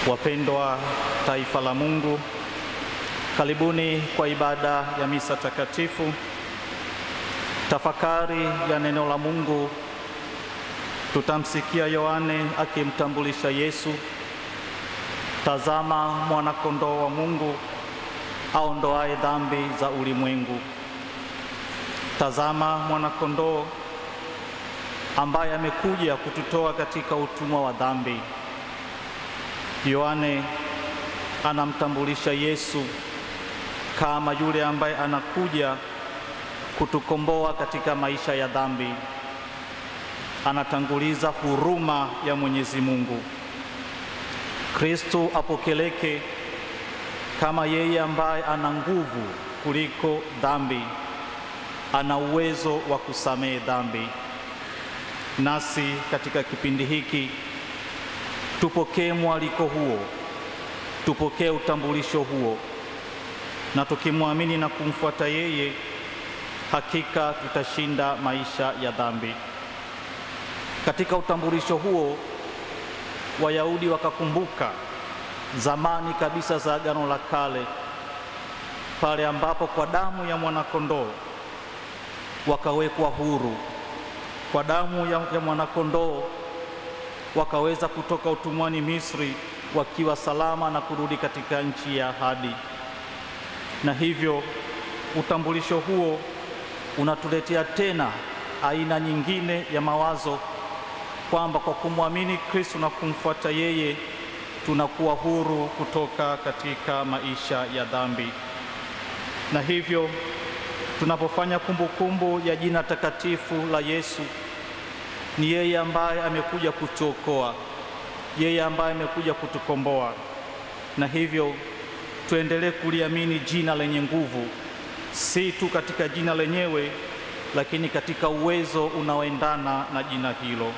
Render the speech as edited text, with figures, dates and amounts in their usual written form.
Wapendwa taifa la Mungu, karibuni kwa ibada ya misa takatifu. Tafakari ya neno la Mungu, tutamsikia Yohane akimtambulisha Yesu. Tazama mwana-kondoo wa Mungu aondoaye dhambi za ulimwengu. Tazama mwana-kondoo ambaye amekuja kututoa katika utumwa wa dhambi. Yohane anamtambulisha Yesu kama yule ambaye anakuja kutukomboa katika maisha ya dhambi. Anatanguliza huruma ya Mwenyezi Mungu. Kristo apokeleke kama yeye ambaye ana nguvu kuliko dhambi, ana uwezo wa kusamehe dhambi. Nasi katika kipindi hiki tupokee mwaliko huo, tupokee utambulisho huo, na tukimwamini na kumfuata yeye, hakika tutashinda maisha ya dhambi. Katika utambulisho huo, Wayahudi wakakumbuka zamani kabisa za Agano la Kale, pale ambapo kwa damu ya mwana-kondoo wakawekwa huru. Kwa damu ya mwana-kondoo wakaweza kutoka utumwani Misri wakiwa salama na kurudi katika nchi ya ahadi. Na hivyo utambulisho huo unatuletea tena aina nyingine ya mawazo kwamba kwa kumwamini Kristo na kumfuata yeye tunakuwa huru kutoka katika maisha ya dhambi. Na hivyo tunapofanya kumbukumbu ya jina takatifu la Yesu, ni yeye ambaye amekuja kutuokoa, yeye ambaye amekuja kutukomboa. Na hivyo tuendelee kuliamini jina lenye nguvu, si tu katika jina lenyewe, lakini katika uwezo unaoendana na jina hilo.